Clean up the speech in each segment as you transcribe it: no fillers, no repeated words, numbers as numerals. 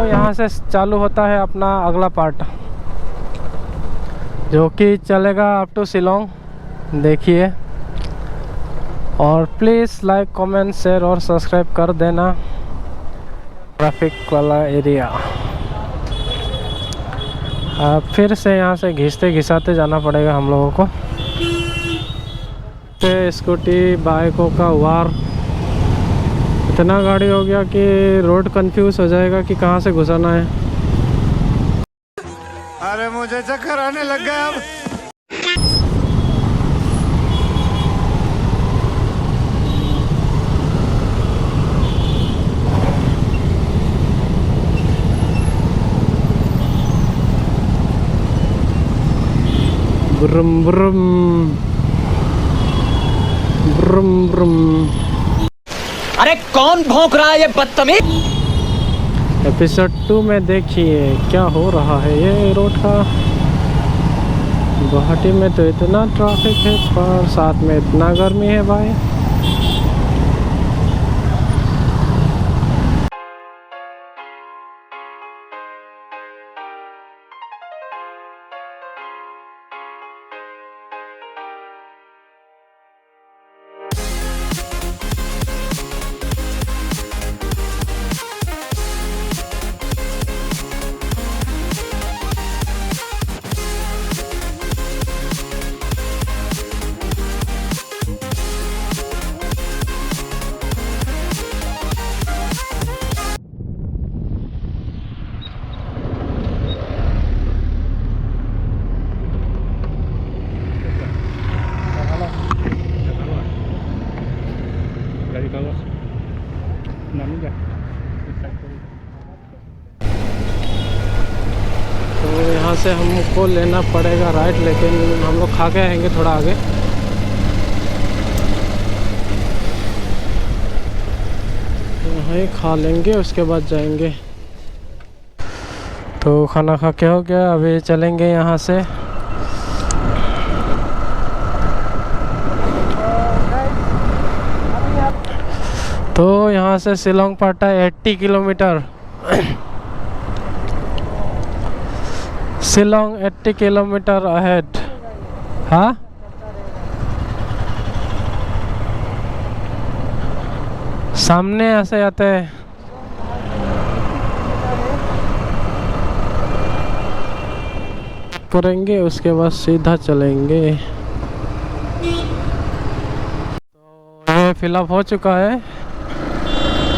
यहाँ से चालू होता है अपना अगला पार्ट, जो कि चलेगा अप टू शिलोंग। देखिए, और प्लीज़ लाइक कमेंट शेयर और सब्सक्राइब कर देना। ट्रैफिक वाला एरिया, फिर से यहाँ से घिसते घिसाते जाना पड़ेगा हम लोगों को। स्कूटी बाइकों का वार, इतना गाड़ी हो गया कि रोड कंफ्यूज हो जाएगा कि कहाँ से गुजरना है। अरे मुझे चक्कर आने लग गया अब। ब्रुम ब्रुम ब्रुम ब्रुम। अरे कौन भौंक रहा है ये बदतमीज। एपिसोड 2 में देखिए क्या हो रहा है ये रोड का। गुवाहाटी में तो इतना ट्रैफिक है, पर साथ में इतना गर्मी है भाई। तो यहाँ से हमको लेना पड़ेगा राइट, लेकिन हम लोग खा के आएंगे थोड़ा आगे। यहाँ ही खा लेंगे, उसके बाद जाएंगे। तो खाना खा के हो गया, अभी चलेंगे यहाँ से। तो यहाँ से शिलोंग पड़ता है 80 किलोमीटर। Shillong 80 kilometre ahead. हाँ, सामने ऐसे आते हैं। करेंगे, उसके बाद सीधा चलेंगे। तो ये फिलअप हो चुका है,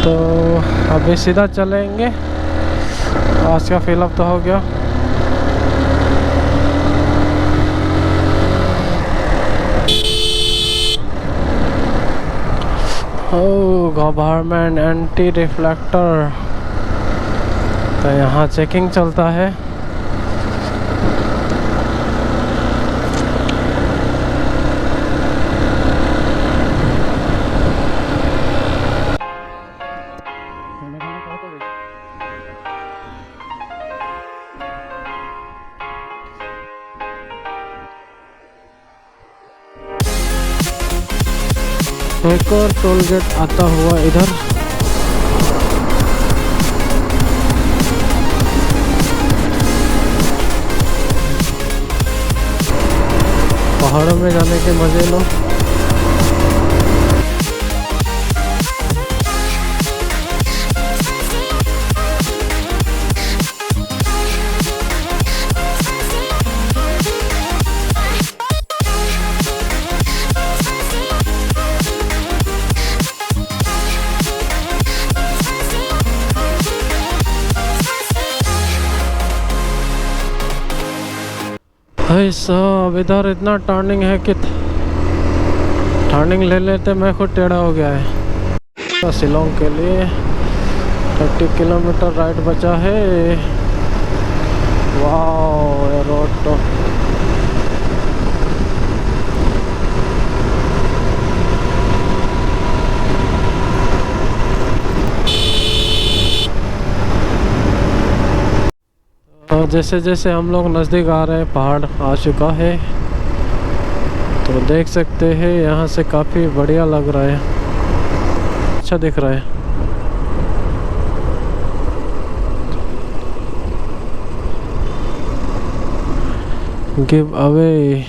तो अभी सीधा चलेंगे। आज का फिलअप तो हो गया। गवर्नमेंट एंटी रिफ्लेक्टर, तो यहाँ चेकिंग चलता है। एक और टोल गेट आता हुआ इधर। पहाड़ों में जाने के मजे लो। भाई साहब, इधर इतना टर्निंग है कि टर्निंग ले लेते मैं खुद टेढ़ा हो गया है। तो शिलोंग के लिए 30 किलोमीटर राइड बचा है। वाह, ये रोड तो तो जैसे जैसे हम लोग नज़दीक आ रहे हैं, पहाड़ आ चुका है। तो देख सकते हैं यहाँ से काफ़ी बढ़िया लग रहा है, अच्छा दिख रहा है। गिव अवे,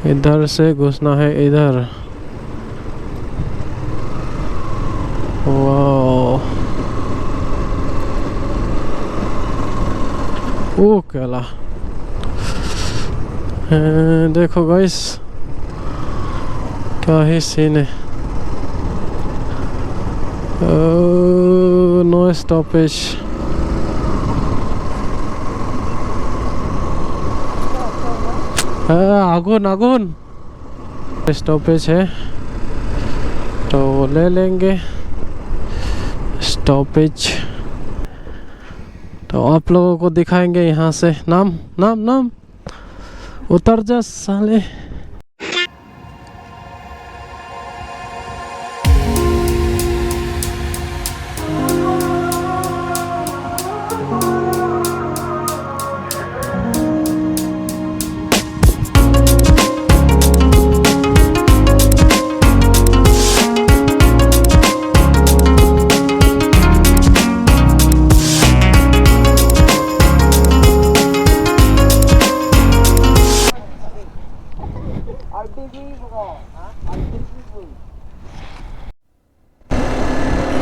इधर से घुसना है इधर। वाह, ओ केला। देखो गाइस क्या ही सीन है। No stoppage. आगुन आगुन स्टॉपेज है तो ले लेंगे स्टॉपेज। तो आप लोगों को दिखाएंगे यहाँ से। नाम नाम नाम उतर जा साले।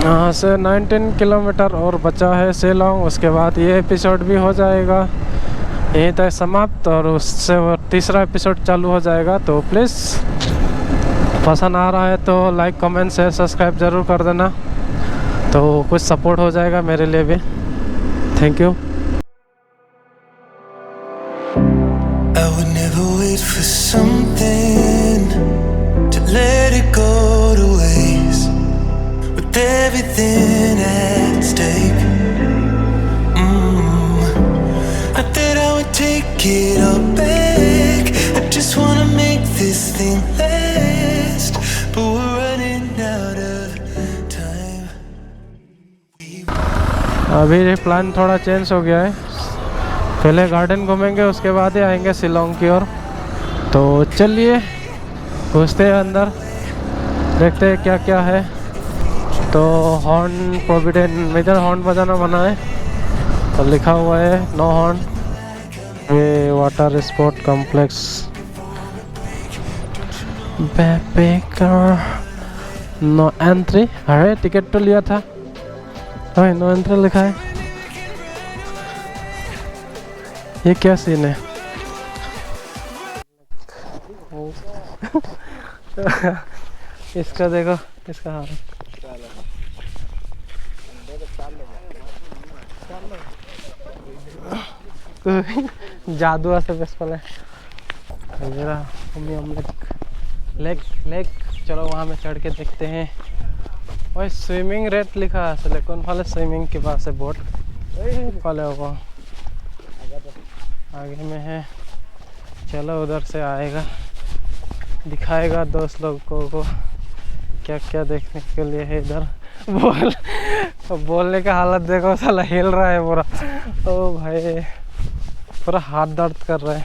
यहाँ से 19 किलोमीटर और बचा है शिलोंग। उसके बाद ये एपिसोड भी हो जाएगा यहीं तक समाप्त, और उससे वो तीसरा एपिसोड चालू हो जाएगा। तो प्लीज़ पसंद आ रहा है तो लाइक कमेंट शेयर सब्सक्राइब ज़रूर कर देना, तो कुछ सपोर्ट हो जाएगा मेरे लिए भी। Thank you. I would never wait for something to let it go to waste, with everything at stake. Not that I would take it all back, I just wanna make this thing last, but we're running out of time. अभी plan थोड़ा change हो गया है। पहले garden घूमेंगे, उसके बाद ही आएंगे शिलोंग की ओर। तो चलिए घुसते हैं अंदर, देखते हैं क्या क्या है। तो हॉर्न प्रोविडेंट इधर हॉर्न बजाना मना है, तो लिखा हुआ है नो हॉर्न। ये water sport complex backpacker, no entry. अरे टिकट तो लिया था, नो एंट्री लिखा है। ये क्या सीन है? इसका देखो, इसका हाल जादू আছে পিছফালে। मेरा हम लेक लेक चलो वहाँ में चढ़ के देखते हैं। और स्विमिंग रेट लिखा है, कौन फाले स्विमिंग के पास है बोट फाले होगा आगे में है। चलो उधर से आएगा, दिखाएगा दोस्त लोगों को क्या क्या देखने के लिए है इधर। बोलने का हालत देखो, साला हिल रहा है पूरा। ओ भाई पूरा हाथ दर्द कर रहा है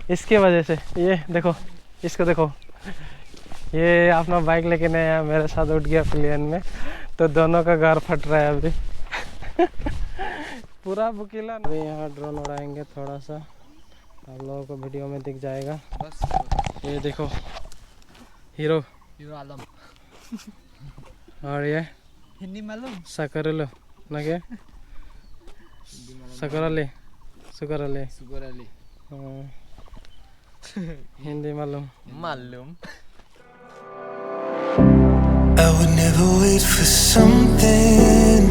इसके वजह से। ये देखो, इसको देखो, ये अपना बाइक लेके नहीं आया, मेरे साथ उठ गया प्लेन में, तो दोनों का घर फट रहा है अभी। पूरा बुकीला। अभी यहाँ ड्रोन उड़ाएंगे थोड़ा सा, आप लोगों को वीडियो में दिख जाएगा। बस ये देखो, हीरो आलम। और ये हिंदी मालूम सकरलो ना के सकरले सुकरले सुकरले हिंदी मालूम मालूम। I would never wait for something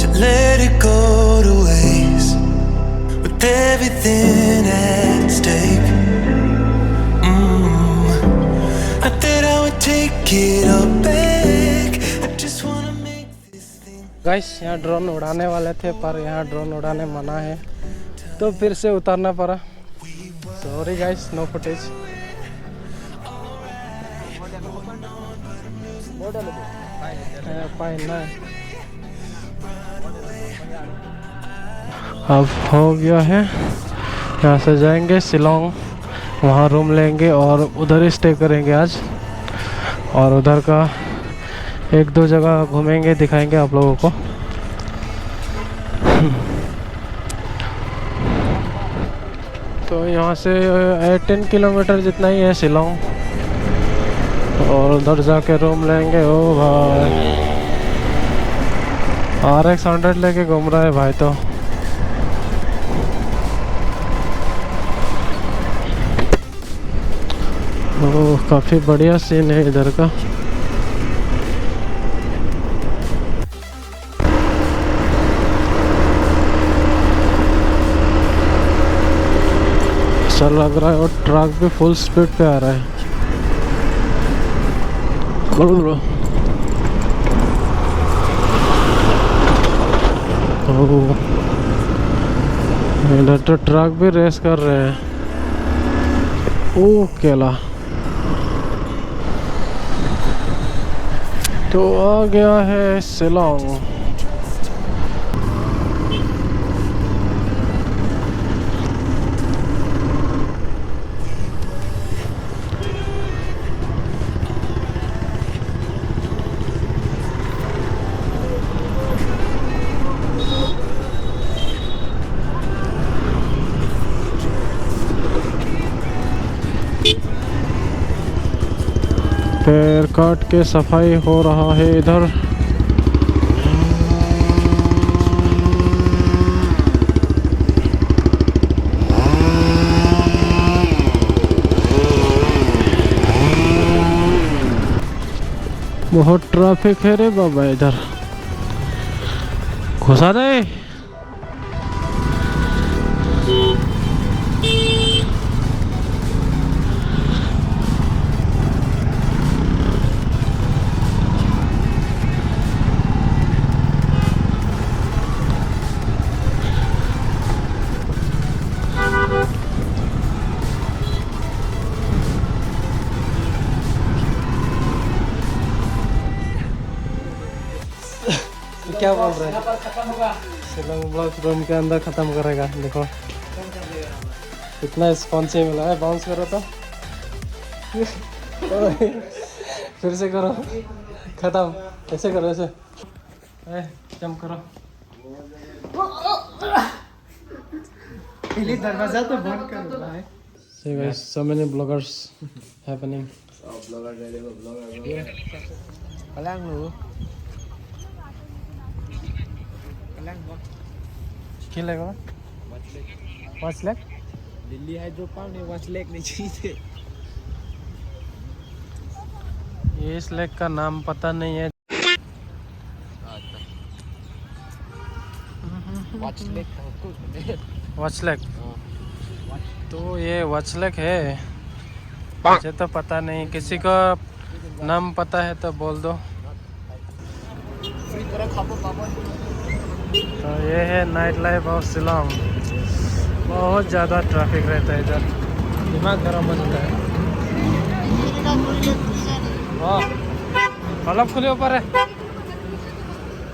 to let it go to waste, with everything at stake. Not that I would take it all back, I just wanna make this thing. Guys यहाँ drone उड़ाने वाले थे, पर यहाँ drone उड़ाने मना है, तो फिर से उतारना पड़ा। Sorry guys, no footage. अब हो गया है, यहाँ से जाएंगे शिलोंग, वहाँ रूम लेंगे और उधर ही स्टे करेंगे आज। और उधर का एक दो जगह घूमेंगे, दिखाएंगे आप लोगों को। तो यहाँ से 18 किलोमीटर जितना ही है शिलोंग, और उधर जाके रूम लेंगे। ओ भाई RX 100 लेके घूम रहा है भाई। तो ओह काफ़ी बढ़िया सीन है इधर का। ऐसा लग रहा है और ट्रक भी फुल स्पीड पे आ रहा है। ओह इधर तो ट्रक भी रेस कर रहे हैं। ओह केला तो आ गया है शिलोंग। पैर काट के सफाई हो रहा है इधर। बहुत ट्रैफिक है रे बाबा इधर। घुसा दे। क्या बोल रहे हैं? शिलोंग ब्लॉग रूम के अंदर खत्म करेगा। देखो इतना स्पॉन्सी मिला है। बाउंस करो तो फिर से करो। खत्म। ऐसे करो, ऐसे जंप करो। पहले दरवाजा तो बंद कर रहा है। See guys, so many bloggers happening. Palang lu. क्या लगेगा? Watch leg? दिल्ली है जो पाँव ने वॉच लेग नहीं चाहिए। ये इस लेग का नाम पता नहीं है। Watch leg. वॉच लेग तो ये वॉच लेग है। मुझे तो पता नहीं, किसी को नाम पता है तो बोल दो। तो ये है नाइट लाइफ ऑफ शिलोंग। बहुत ज़्यादा ट्रैफिक रहता है इधर, दिमाग गर्म हो जाता है। हाँ अलग खुले ऊपर है,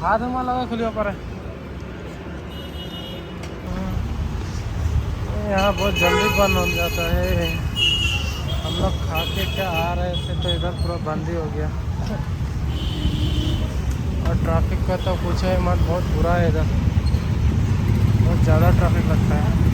हाथ में लगा खुले ऊपर है। यहाँ बहुत जल्दी बंद हो जाता है। हम लोग खा के क्या आ रहे थे तो इधर पूरा बंद ही हो गया। और ट्रैफिक का तो पूछो ही मत, बहुत बुरा है इधर, बहुत ज़्यादा ट्रैफिक लगता है।